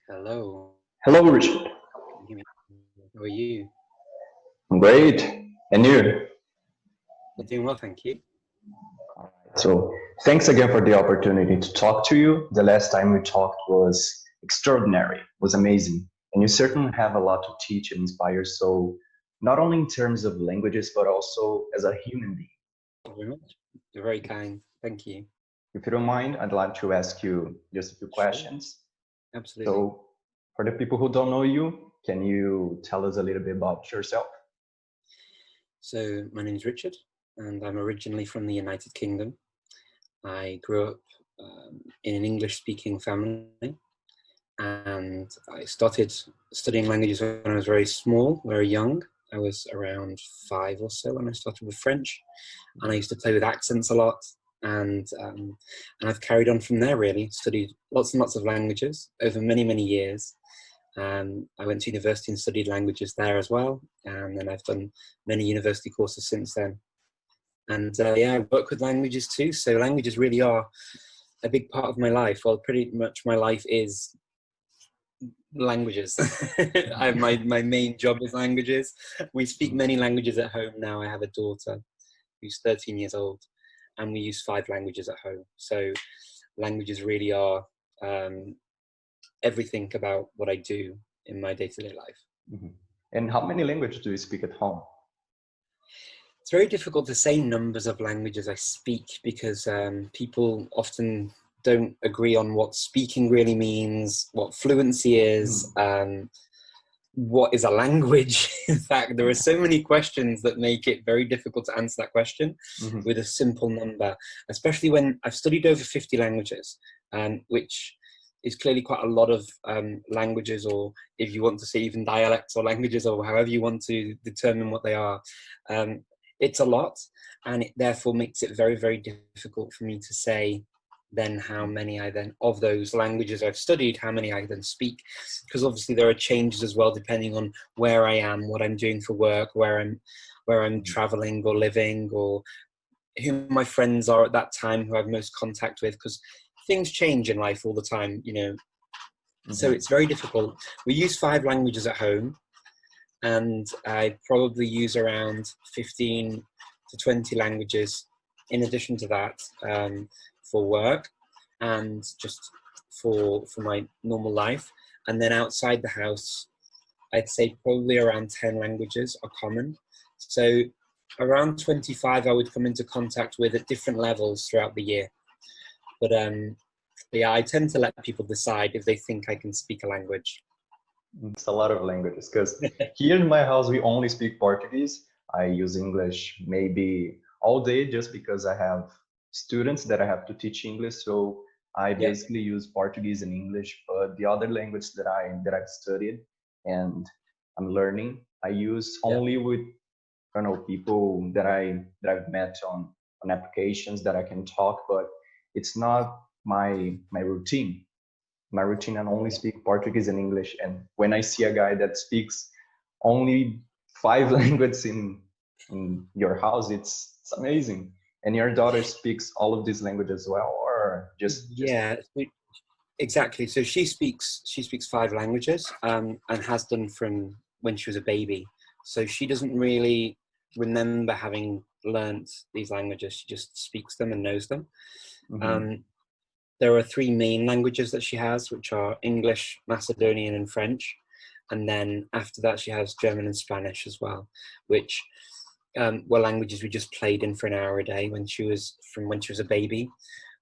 Hello. Hello, Richard. Can you hear me? How are you? I'm great. And you? I'm doing well, thank you. So, thanks again for the opportunity to talk to you. The last time we talked was extraordinary, was amazing. And you certainly have a lot to teach and inspire. So, not only in terms of languages, but also as a human being. Thank you very much. You're very kind. Thank you. If you don't mind, I'd like to ask you just a few Sure. questions. Absolutely. So, for the people who don't know you, can you tell us a little bit about yourself? So, my name is Richard, and I'm originally from the United Kingdom. I grew up in an English-speaking family, and I started studying languages when I was very small, very young. I was around 5 or so when I started with French, and I used to play with accents a lot. And I've carried on from there. Really studied lots and lots of languages over many years. I went to university and studied languages there as well, and then I've done many university courses since then. And yeah, I work with languages too. So languages really are a big part of my life. Well, pretty much my life is languages. My main job is languages. We speak many languages at home now. I have a daughter who's 13 years old, and we use 5 languages at home. So languages really are everything about what I do in my day-to-day life. Mhm. And how many languages do you speak at home? It's very difficult to say numbers of languages I speak because people often don't agree on what speaking really means, what fluency is, what is a language. In fact, there are so many questions that make it very difficult to answer that question with a simple number, especially when I've studied over 50 languages, which is clearly quite a lot of languages, or if you want to say even dialects or languages, or however you want to determine what they are. It's a lot, and it therefore makes it very difficult for me to say then how many I then, of those languages I've studied, how many I then speak, because obviously there are changes as well depending on where I am, what I'm doing for work, where I'm traveling or living, or who my friends are at that time, who I have most contact with, because things change in life all the time, you know. So it's very difficult. We use 5 languages at home, and I probably use around 15 to 20 languages in addition to that for work and just for my normal life. And then outside the house, I'd say probably around 10 languages are common. So around 25 I would come into contact with at different levels throughout the year. But yeah, I tend to let people decide if they think I can speak a language. It's a lot of languages because here in my house we only speak Portuguese. I use English maybe all day just because I have students that I have to teach English. So I Yeah. basically use Portuguese and English, but the other language that I've studied and I'm learning, I use only with people that I've met on applications that I can talk, but it's not my routine. My routine, and only speak Portuguese and English. And when I see a guy that speaks only 5 languages in your house, it's amazing. And your daughter speaks all of these languages as well, or just Yeah, exactly. So she speaks 5 languages and has done from when she was a baby. So she doesn't really remember having learnt these languages. She just speaks them and knows them. There are 3 main languages that she has, which are English, Macedonian, and French. And then after that, she has German and Spanish as well, which were languages we just played in for an hour a day when she was a baby.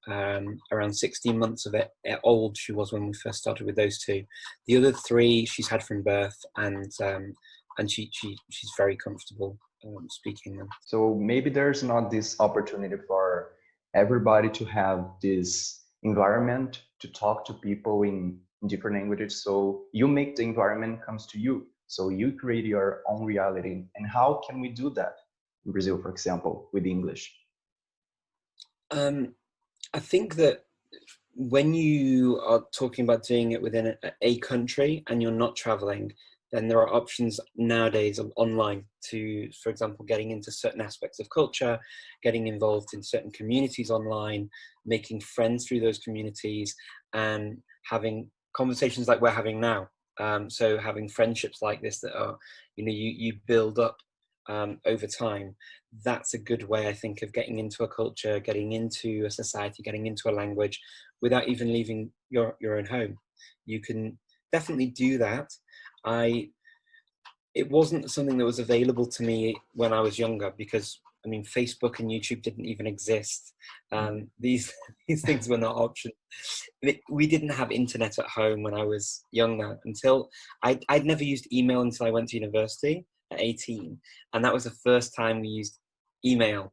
Around 16 months of it old she was when we first started with those 2. The other 3 she's had from birth, and she's very comfortable speaking them. So maybe there's not this opportunity for everybody to have this environment to talk to people in different languages. So you make the environment comes to you. So you create your own reality. And how can we do that in Brazil, for example, with English? I think that when you are talking about doing it within a country and you're not traveling, then there are options nowadays online to, for example, getting into certain aspects of culture, getting involved in certain communities online, making friends through those communities, and having conversations like we're having now. So having friendships like this that are, you build up over time. That's a good way, I think, of getting into a culture, getting into a society, getting into a language without even leaving your own home. You can definitely do that. It wasn't something that was available to me when I was younger, because I mean, Facebook and YouTube didn't even exist. These things were not options. We didn't have internet at home when I was younger. Until I'd never used email until I went to university at 18, and that was the first time we used email.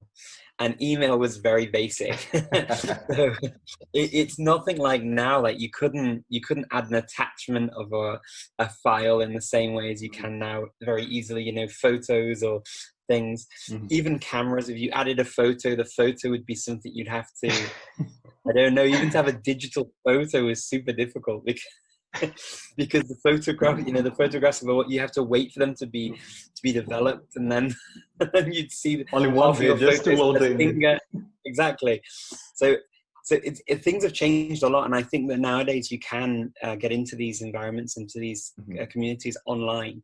And email was very basic. So it's nothing like now. Like you couldn't add an attachment of a file in the same way as you can now very easily. Photos or things. Even cameras. If you added a photo, the photo would be something you'd have to. I don't know. Even to have a digital photo is super difficult because the photographs of what you have to wait for them to be developed, and then you'd see only one half your video just to photos load with a finger. Exactly. So things have changed a lot, and I think that nowadays you can get into these environments, into these communities online.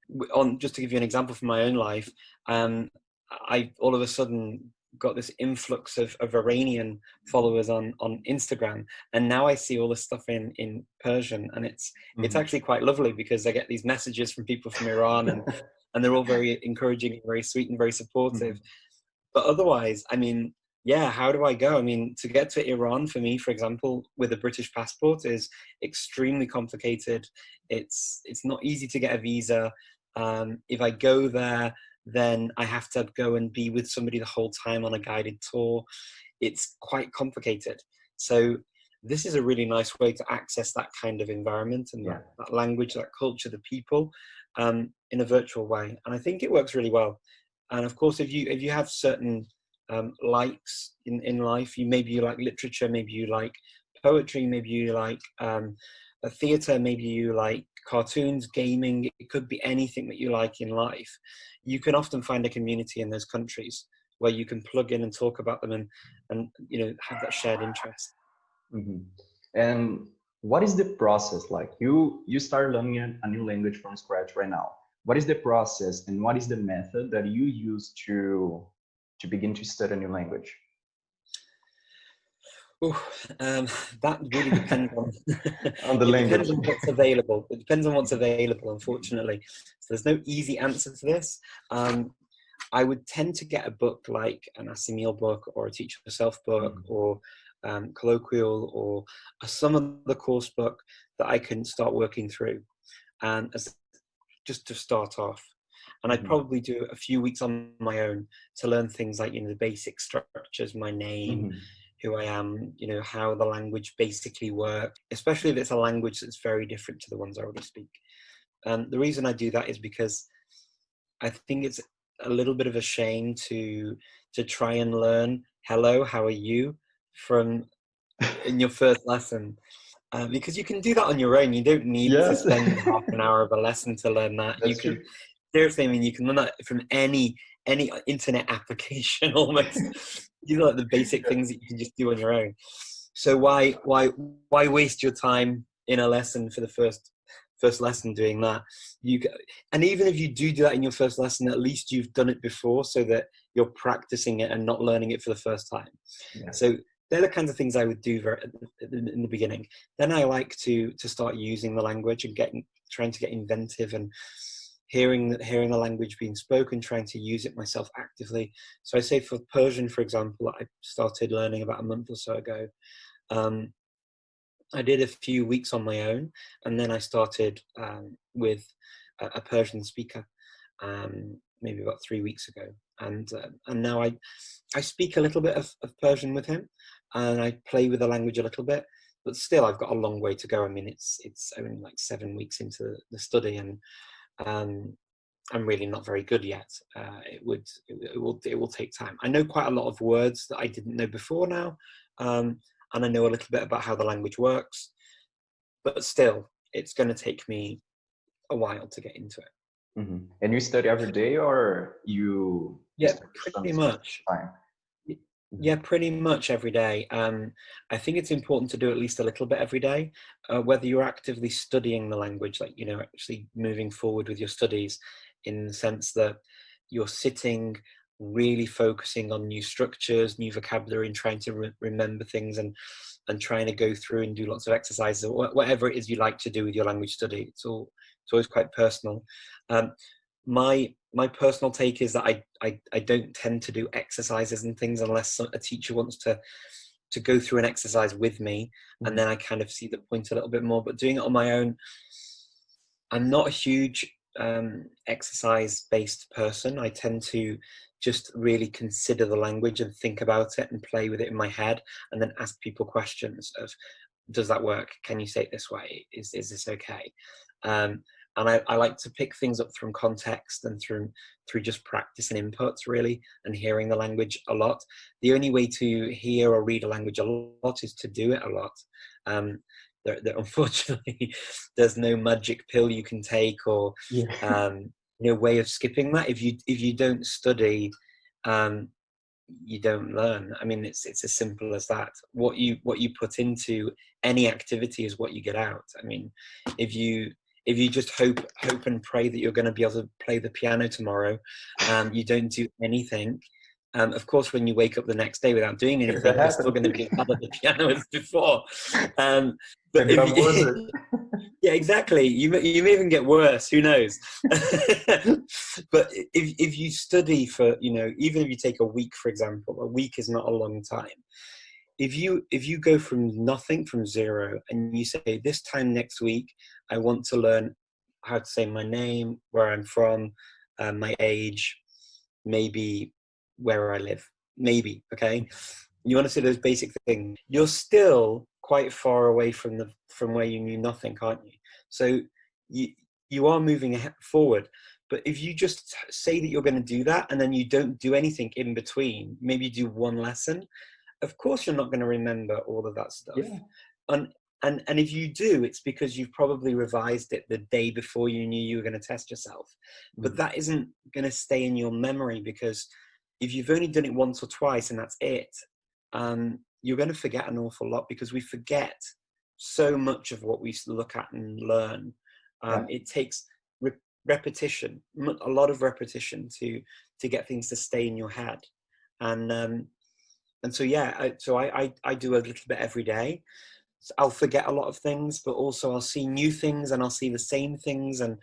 Just to give you an example from my own life, I all of a sudden got this influx of Iranian followers on Instagram, and now I see all this stuff in Persian, and it's actually quite lovely, because I get these messages from people from Iran, and they're all very encouraging, very sweet, and very supportive. But otherwise, I mean, yeah, how do I go? I mean, to get to Iran for me, for example, with a British passport is extremely complicated. It's not easy to get a visa. If I go there, then I have to go and be with somebody the whole time on a guided tour. It's quite complicated. So this is a really nice way to access that kind of environment and that language, that culture, the people, in a virtual way. And I think it works really well. And of course, if you have certain likes in life, maybe you like literature, maybe you like poetry, maybe you like a theatre, maybe you like cartoons, gaming, it could be anything that you like in life. You can often find a community in those countries where you can plug in and talk about them and have that shared interest. And what is the process like? You start learning a new language from scratch right now. What is the process and what is the method that you use to begin to study a new language? That really depends on the language. Depends on what's available. It depends on what's available, unfortunately. So there's no easy answer to this. I would tend to get a book like an Assimil book or a Teach Yourself book or colloquial or some of the course book that I can start working through, just to start off. And I'd probably do a few weeks on my own to learn things like, the basic structures, my name, who I am, how the language basically works, especially if it's a language that's very different to the ones I already speak. The reason I do that is because I think it's a little bit of a shame to try and learn hello, how are you in your first lesson. Because you can do that on your own. You don't need to spend half an hour of a lesson to learn that. That's true. Seriously, I mean, you can learn that from any internet application almost. These are like the basic things that you can just do on your own. So why waste your time in a lesson for the first lesson doing that? And even if you do that in your first lesson, at least you've done it before, so that you're practicing it and not learning it for the first time. So they're the kinds of things I would do in the beginning. Then I like to start using the language and trying to get inventive and hearing the language being spoken, trying to use it myself actively. So I say for Persian, for example, I started learning about a month or so ago. I did a few weeks on my own, and then I started with a Persian speaker maybe about 3 weeks ago. And now I speak a little bit of Persian with him, and I play with the language a little bit, but still I've got a long way to go. I mean, it's only like 7 weeks into the study, and I'm really not very good yet. It will take time. I know quite a lot of words that I didn't know before now, and I know a little bit about how the language works, but still, it's going to take me a while to get into it. And you study every day, or you? Yeah, pretty much. Time? Yeah, pretty much every day. I think it's important to do at least a little bit every day, whether you're actively studying the language, like, you know, actually moving forward with your studies in the sense that you're sitting, really focusing on new structures, new vocabulary, and trying to remember things, and trying to go through and do lots of exercises, or whatever it is you like to do with your language study. It's always quite personal. Um, my personal take is that I don't tend to do exercises and things unless a teacher wants to go through an exercise with me, and then I kind of see the point a little bit more. But doing it on my own, I'm not a huge exercise based person. I tend to just really consider the language and think about it and play with it in my head, and then ask people questions of, does that work? Can you say it this way? Is this okay? And I like to pick things up from context and through just practice and inputs, really, and hearing the language a lot. The only way to hear or read a language a lot is to do it a lot. Unfortunately, there's no magic pill you can take, or Yeah. no way of skipping that. If you don't study, you don't learn. I mean, it's as simple as that. What you put into any activity is what you get out. I mean, if you just hope and pray that you're going to be able to play the piano tomorrow, you don't do anything. Of course, when you wake up the next day without doing That anything, you're still happened. going to be as bad at the piano as before. But Maybe if I'm worse. yeah, exactly. You may even get worse. Who knows? But if you study for, you know, even if you take a week, for example, a week is not a long time. If you go from nothing, from zero, and you say, this time next week, I want to learn how to say my name, where I'm from, my age, maybe where I live, maybe, okay? You want to say those basic things. You're still quite far away from where you knew nothing, aren't you? So you are moving forward. But if you just say that you're going to do that, and then you don't do anything in between, maybe you do one lesson, of course you're not going to remember all of that stuff. Yeah. And if you do, it's because you've probably revised it the day before you knew you were going to test yourself. But that isn't going to stay in your memory, because if you've only done it once or twice and that's it, you're going to forget an awful lot, because we forget so much of what we look at and learn. It takes repetition, a lot of repetition, to get things to stay in your head. And so yeah, I do a little bit every day. So I'll forget a lot of things, but also I'll see new things, and I'll see the same things. And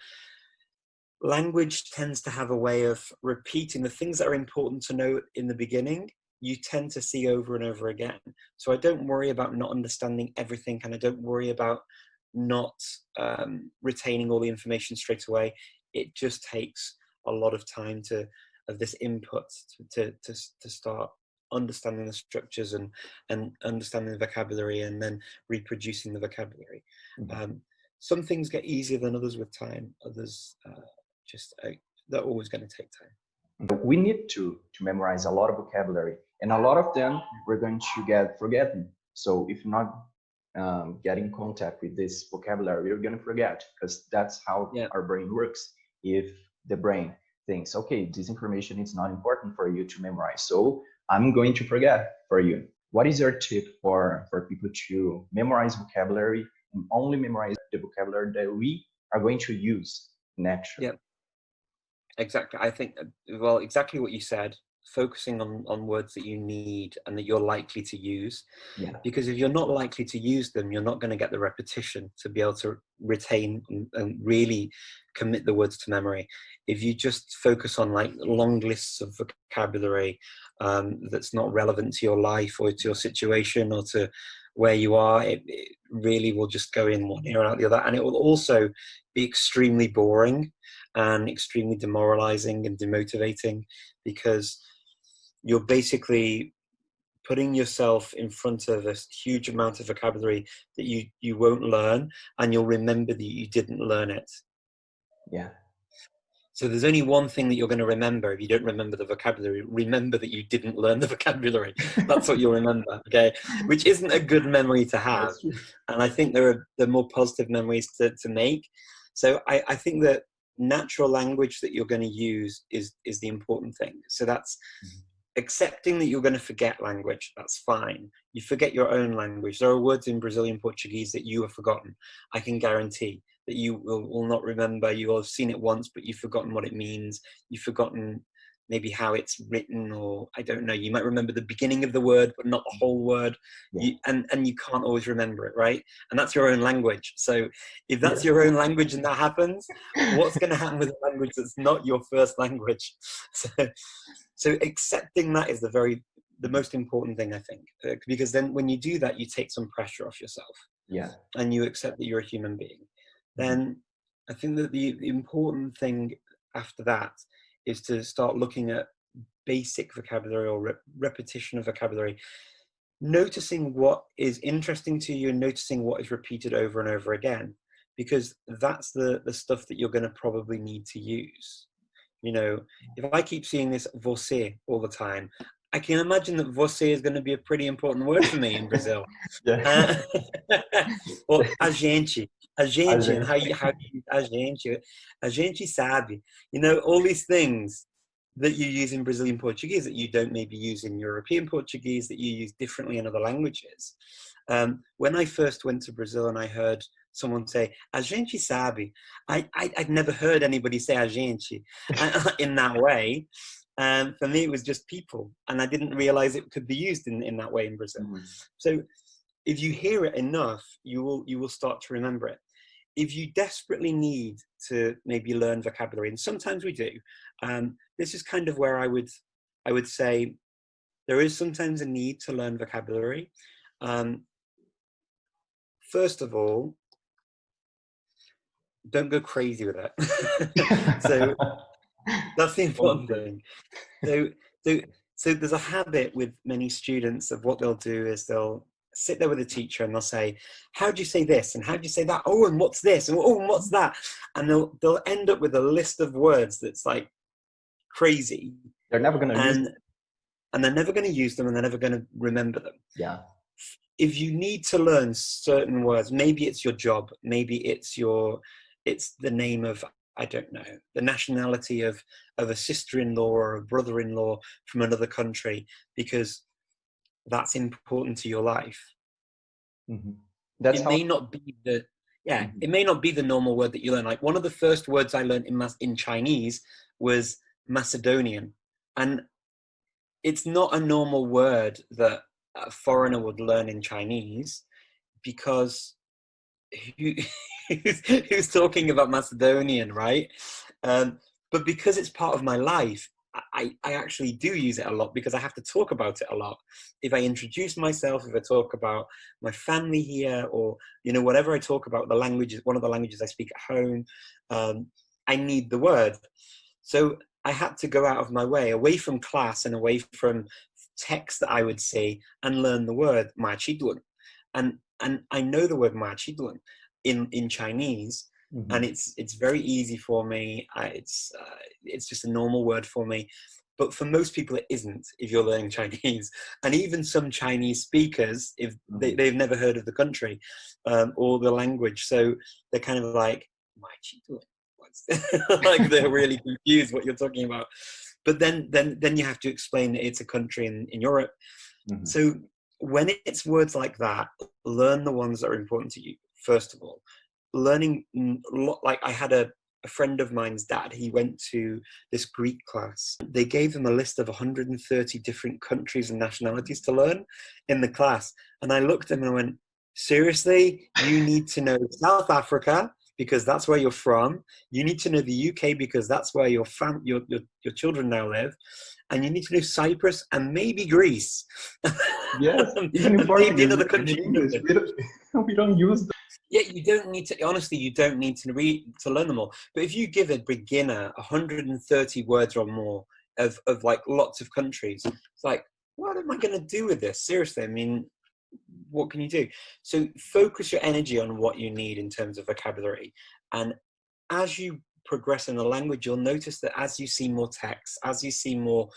language tends to have a way of repeating the things that are important to know in the beginning. You tend to see over and over again. So I don't worry about not understanding everything, and I don't worry about not retaining all the information straight away. It just takes a lot of time of this input to start understanding the structures and understanding the vocabulary, and then reproducing the vocabulary. Some things get easier than others with time. Others they're always going to take time. We need to memorize a lot of vocabulary, and a lot of them we're going to get forgotten. So if not get in contact with this vocabulary, you're going to forget, because that's how our brain works. If the brain thinks, okay, this information is not important for you to memorize, so I'm going to forget for you. What is your tip for people to memorize vocabulary, and only memorize the vocabulary that we are going to use naturally? Yeah, exactly. I think, well, exactly what you said, focusing on words that you need and that you're likely to use. Because if you're not likely to use them, you're not going to get the repetition to be able to retain and really commit the words to memory. If you just focus on like long lists of vocabulary that's not relevant to your life or to your situation or to where you are, it really will just go in one ear and out the other. And it will also be extremely boring and extremely demoralizing and demotivating, because you're basically putting yourself in front of a huge amount of vocabulary that you won't learn, and you'll remember that you didn't learn it. So there's only one thing that you're going to remember if you don't remember the vocabulary. Remember that you didn't learn the vocabulary. That's what you'll remember, okay? Which isn't a good memory to have. And I think there are more positive memories to make. So I think that natural language that you're going to use is the important thing. So that's accepting that you're going to forget language, that's fine. You forget your own language. There are words in Brazilian Portuguese that you have forgotten. I can guarantee that you will not remember. You will have seen it once, but you've forgotten what it means. You've forgotten maybe how it's written, or I don't know. You might remember the beginning of the word, but not the whole word. Yeah. And you can't always remember it, right? And that's your own language. So if that's Yeah. your own language and that happens, what's going to happen with a language that's not your first language? So accepting that is the most important thing, I think, because then when you do that, you take some pressure off yourself. Yeah. And you accept that you're a human being. Then I think that the important thing after that is to start looking at basic vocabulary or repetition of vocabulary, noticing what is interesting to you and noticing what is repeated over and over again, because that's the stuff that you're going to probably need to use. You know, if I keep seeing this você all the time, I can imagine that você is going to be a pretty important word for me in Brazil. Yeah. Or a gente, A and gente. how you a gente sabe. You know, all these things that you use in Brazilian Portuguese that you don't maybe use in European Portuguese, that you use differently in other languages. When I first went to Brazil and I heard someone say a gente sabe, I'd never heard anybody say a gente in that way. For me, it was just people, and I didn't realize it could be used in that way in Brazil. So if you hear it enough, you will start to remember it. If you desperately need to maybe learn vocabulary, and sometimes we do, this is kind of where I would say there is sometimes a need to learn vocabulary. First of all, don't go crazy with it. So that's the important thing. So there's a habit with many students of what they'll do is they'll sit there with a teacher and they'll say, how do you say this? And how do you say that? Oh, and what's this? And oh, and what's that? And they'll end up with a list of words that's like crazy. They're never going to use them. And they're never going to use them, and they're never going to remember them. Yeah. If you need to learn certain words, maybe it's your job, maybe it's the name of, I don't know, the nationality of a sister-in-law or a brother-in-law from another country, because that's important to your life. It may not be the normal word that you learn. Like one of the first words I learned in Chinese was Macedonian, and it's not a normal word that a foreigner would learn in Chinese, because who's talking about Macedonian, right? But because it's part of my life, I actually do use it a lot, because I have to talk about it a lot. If I introduce myself, if I talk about my family here, or, you know, whatever I talk about, the language is one of the languages I speak at home, I need the word. So I had to go out of my way, away from class and away from text that I would see, and learn the word machidun. And I know the word machidun in Chinese, and it's very easy for me. It's just a normal word for me. But for most people, it isn't if you're learning Chinese. And even some Chinese speakers, if they've never heard of the country or the language, so they're kind of like, machidun. Like they're really confused what you're talking about. But then you have to explain that it's a country in Europe. So when it's words like that, learn the ones that are important to you, first of all. Learning, like I had a friend of mine's dad, he went to this Greek class. They gave him a list of 130 different countries and nationalities to learn in the class. And I looked at him and I went, seriously, you need to know South Africa, because that's where you're from. You need to know the UK, because that's where your children now live. And you need to know Cyprus and maybe Greece. Yes, even in Portuguese, another in English, we don't use them. Yeah, you don't need to, honestly, you don't need to learn them all. But if you give a beginner 130 words or more of like lots of countries, it's like, what am I going to do with this? Seriously, I mean, what can you do? So focus your energy on what you need in terms of vocabulary. And as you progress in the language, you'll notice that as you see more text, as you see more,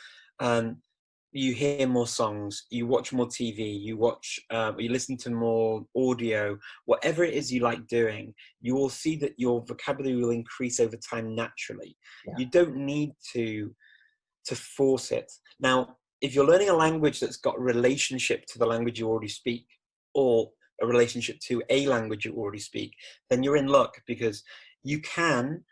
you hear more songs, you watch more TV, you listen to more audio, whatever it is you like doing, you will see that your vocabulary will increase over time naturally. Yeah. You don't need to force it. Now, if you're learning a language that's got a relationship to the language you already speak, or a relationship to a language you already speak, then you're in luck, because you can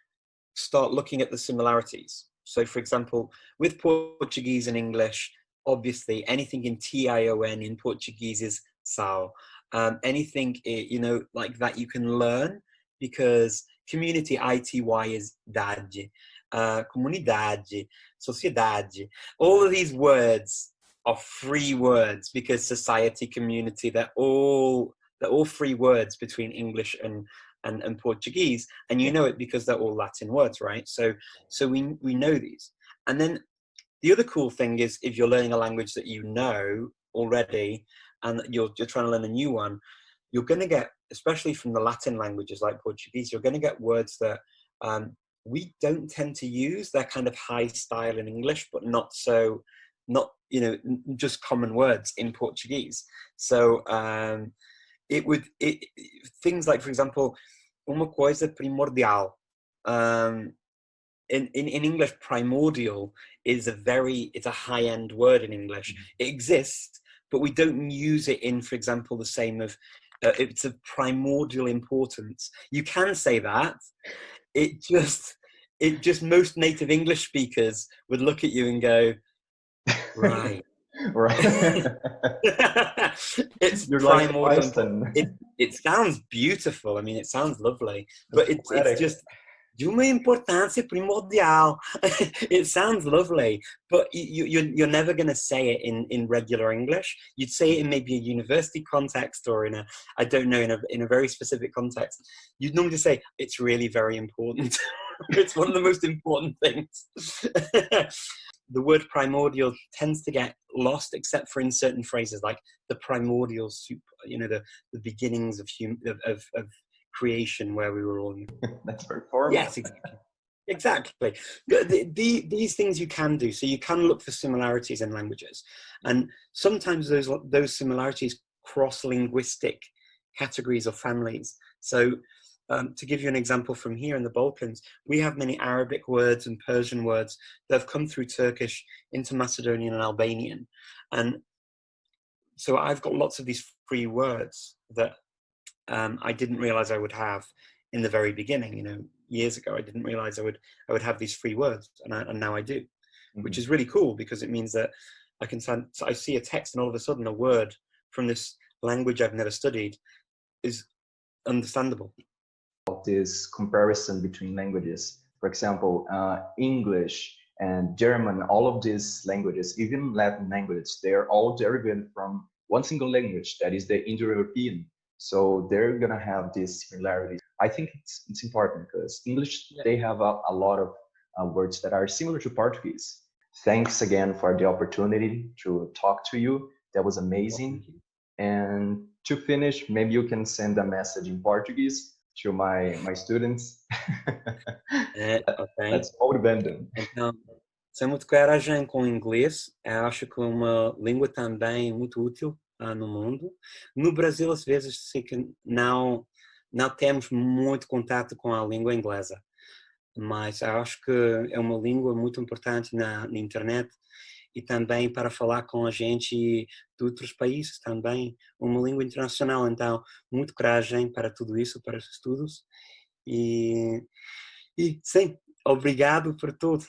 start looking at the similarities. So for example, with Portuguese and English, obviously anything in tion in Portuguese is sal. Anything, you know, like that you can learn, because community, ity is dade, comunidade, sociedade. All of these words are free words, because society, community, they're all free words between English and Portuguese, and you know it because they're all Latin words, right? So we know these. And then the other cool thing is, if you're learning a language that you know already and you're trying to learn a new one, you're going to get, especially from the Latin languages like Portuguese, you're going to get words that we don't tend to use. They're kind of high style in English, but not you know, just common words in Portuguese. So things like, for example, uma coisa primordial. In English, primordial is it's a high-end word in English. It exists, but we don't use it in, for example, the same of, it's of primordial importance. You can say that. It just most native English speakers would look at you and go, right. Right. It's You're primordial. like It sounds beautiful. I mean, it sounds lovely, but it's just de uma importância primordial. It sounds lovely, but you're never going to say it in regular English. You'd say it in maybe a university context, or in a, I don't know, in a very specific context. You'd normally say it's really very important. It's one of the most important things. The word primordial tends to get lost, except for in certain phrases like the primordial soup, you know, the beginnings of creation, where we were all. That's very formal. Yes, exactly. These things you can do. So you can look for similarities in languages, and sometimes those similarities cross linguistic categories or families. So to give you an example from here in the Balkans, we have many Arabic words and Persian words that have come through Turkish into Macedonian and Albanian. And so I've got lots of these free words that I didn't realize I would have in the very beginning. You know, years ago, I didn't realize I would have these free words, and now I do, which is really cool, because it means that I see a text, and all of a sudden a word from this language I've never studied is understandable. This comparison between languages, for example, English and German, all of these languages, even Latin languages, they're all derived from one single language, that is the Indo-European. So they're gonna have these similarities. I think it's important, because English, they have a lot of words that are similar to Portuguese. Thanks again for the opportunity to talk to you. That was amazing. And to finish, maybe you can send a message in Portuguese to my students. Ok. Let's motivate them. Então, sem muito coragem com o inglês, eu acho que é uma língua também muito útil no mundo. No Brasil, às vezes, sei que não temos muito contato com a língua inglesa, mas eu acho que é uma língua muito importante na internet, e também para falar com a gente de outros países também, uma língua internacional. Então, muito coragem para tudo isso, para os estudos, e sim, obrigado por tudo.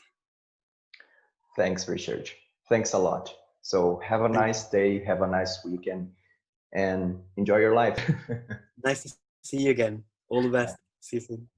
Thanks, Richard. Thanks a lot. So have a nice day, have a nice weekend, and enjoy your life. Nice to see you again. All the best. See you soon.